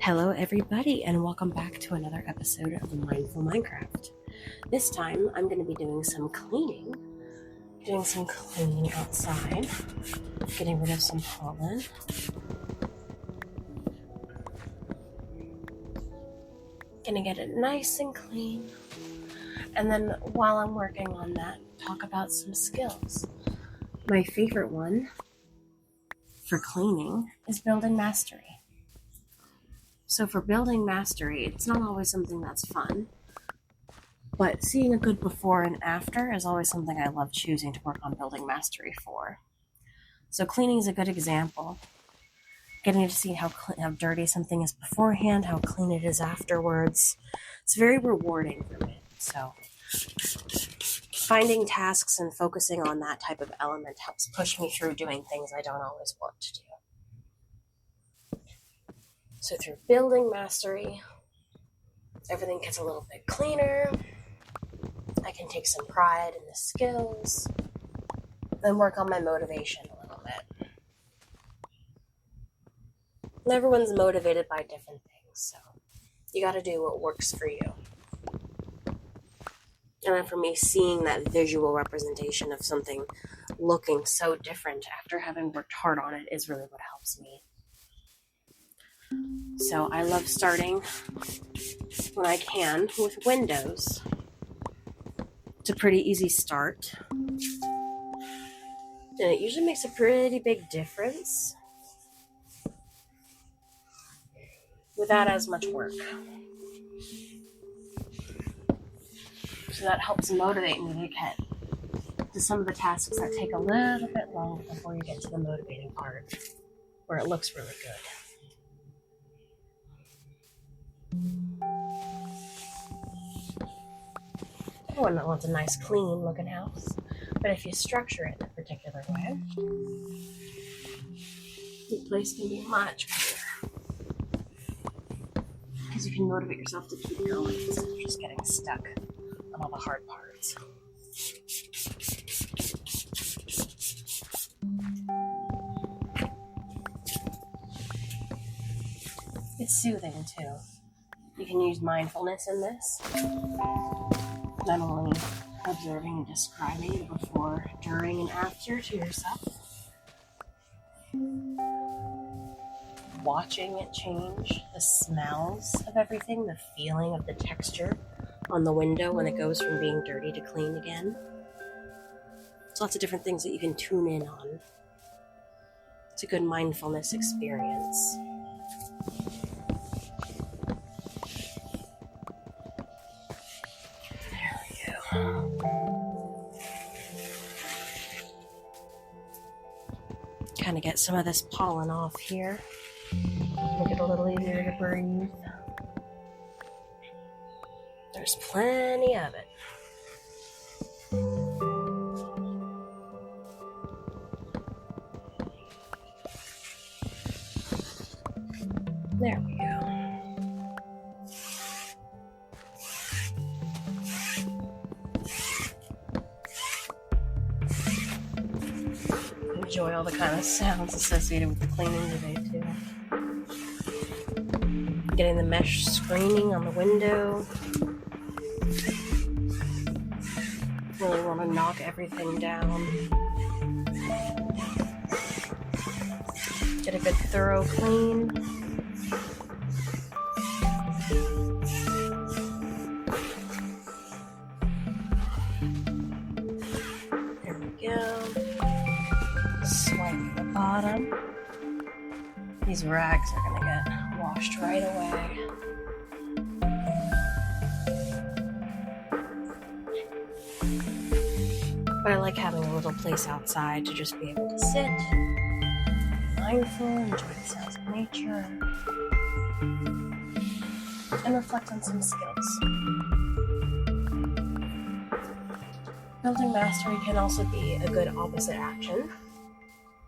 Hello everybody and welcome back to another episode of Mindful Minecraft. This time I'm going to be doing some cleaning outside, getting rid of some pollen. Gonna get it nice and clean. And then while I'm working on that, talk about some skills. My favorite one for cleaning is building mastery. So for building mastery, it's not always something that's fun, but seeing a good before and after is always something I love choosing to work on building mastery for. So cleaning is a good example. Getting to see how dirty something is beforehand, how clean it is afterwards. It's very rewarding for me. So finding tasks and focusing on that type of element helps push me through doing things I don't always want to do. So through building mastery, everything gets a little bit cleaner. I can take some pride in the skills, then work on my motivation a little bit. And everyone's motivated by different things, so you got to do what works for you. And then for me, seeing that visual representation of something looking so different after having worked hard on it is really what helps me. So I love starting when I can with windows. It's a pretty easy start. And it usually makes a pretty big difference without as much work. So that helps motivate me to get to some of the tasks that take a little bit longer before you get to the motivating part, where it looks really good. Everyone wants a nice, clean looking house, but if you structure it in a particular way, the place can be much better. Because you can motivate yourself to keep going instead of just getting stuck on all the hard parts. It's soothing too. You can use mindfulness in this. Not only observing and describing the before, during, and after to yourself. Watching it change, the smells of everything, the feeling of the texture on the window when it goes from being dirty to clean again. There's lots of different things that you can tune in on. It's a good mindfulness experience. Kind of get some of this pollen off here. Make it a little easier to breathe. There's plenty of it. There we go. Enjoy all the kind of sounds associated with the cleaning today too. Getting the mesh screening on the window. Really want to knock everything down. Get a good thorough clean. There we go. Swipe the bottom. These rags are going to get washed right away. But I like having a little place outside to just be able to sit, mindful, enjoy the sounds of nature, and reflect on some skills. Building mastery can also be a good opposite action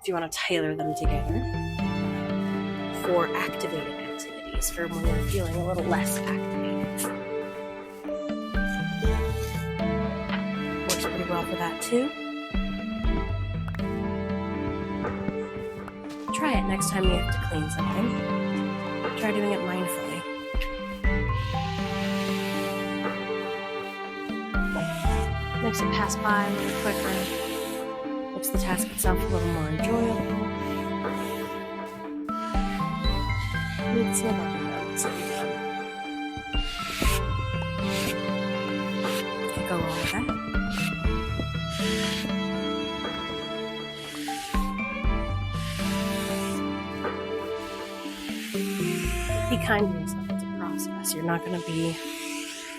if you want to tailor them together for activating activities, for when you're feeling a little less activated. Works pretty well for that too. Try it next time you have to clean something. Try doing it mindfully. Makes it pass by a little quicker. Makes the task itself a little more enjoyable. Meets the loving moments that you've done. Can't go wrong with that. Be kind to yourself. It's a process. You're not going to be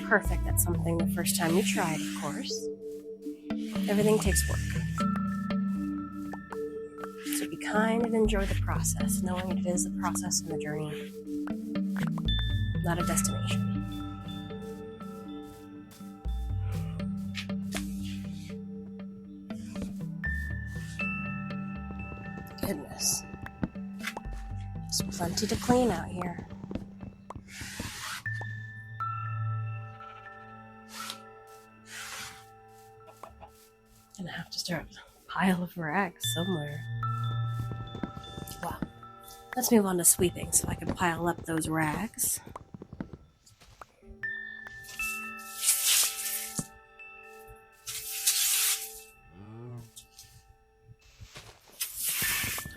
perfect at something the first time you try it, of course. Everything takes work. So be kind and enjoy the process, knowing it is a process and a journey, not a destination. Goodness. There's plenty to clean out here. Gonna have to start a pile of rags somewhere. Well, let's move on to sweeping so I can pile up those rags.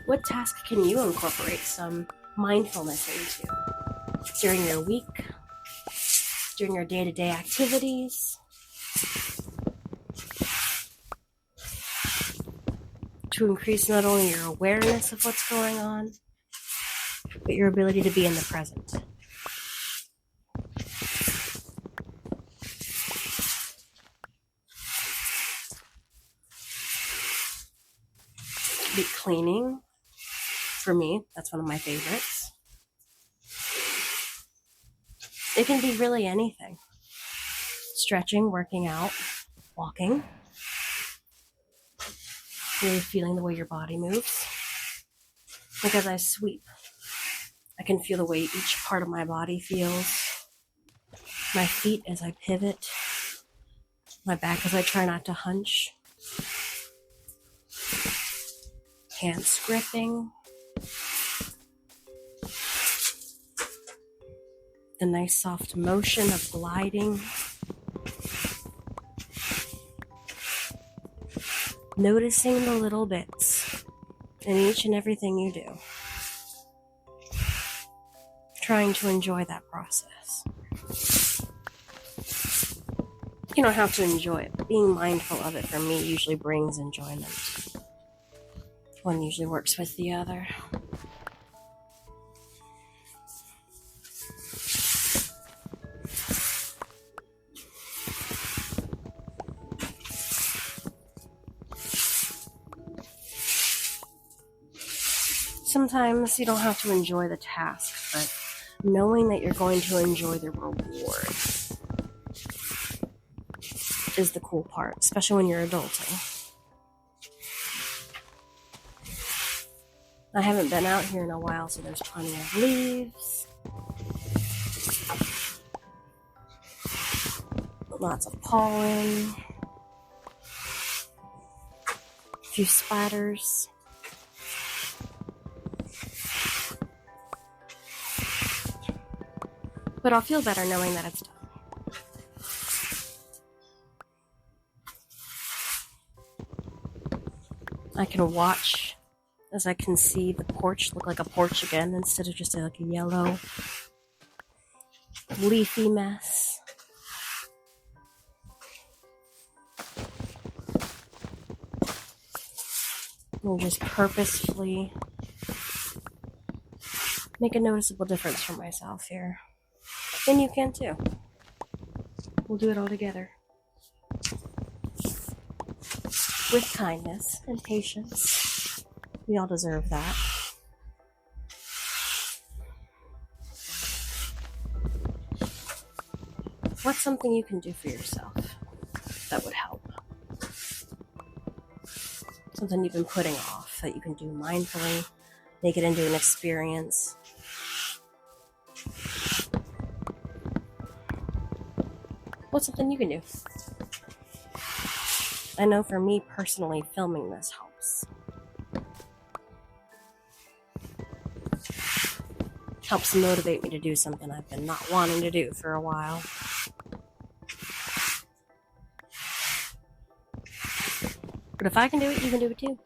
What task can you incorporate some mindfulness into during your week, during your day-to-day activities, to increase not only your awareness of what's going on, but your ability to be in the present? Be cleaning. For me, that's one of my favorites. It can be really anything. Stretching, working out, walking. Really feeling the way your body moves. Like as I sweep, I can feel the way each part of my body feels. My feet as I pivot. My back as I try not to hunch. Hands gripping. The nice soft motion of gliding. Noticing the little bits in each and everything you do. Trying to enjoy that process. You don't have to enjoy it, but being mindful of it for me usually brings enjoyment. One usually works with the other. Sometimes you don't have to enjoy the task, but knowing that you're going to enjoy the reward is the cool part, especially when you're adulting. I haven't been out here in a while, so there's plenty of leaves. Lots of pollen. A few splatters. But I'll feel better knowing that it's done. I can watch as I can see the porch look like a porch again instead of just like a yellow, leafy mess. We'll just purposefully make a noticeable difference for myself here. And you can too. We'll do it all together. With kindness and patience. We all deserve that. What's something you can do for yourself that would help? Something you've been putting off that you can do mindfully, make it into an experience. What's something you can do? I know for me personally, filming this helps. Helps motivate me to do something I've been not wanting to do for a while. But if I can do it, you can do it too.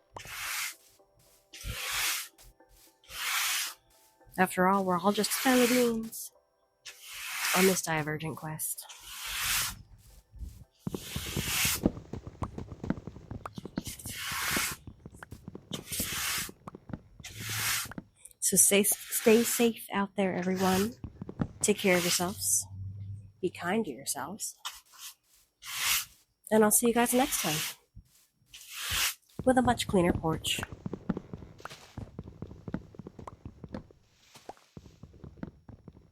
After all, we're all just fellow beings on this divergent quest. So stay safe out there, everyone. Take care of yourselves. Be kind to yourselves. And I'll see you guys next time with a much cleaner porch.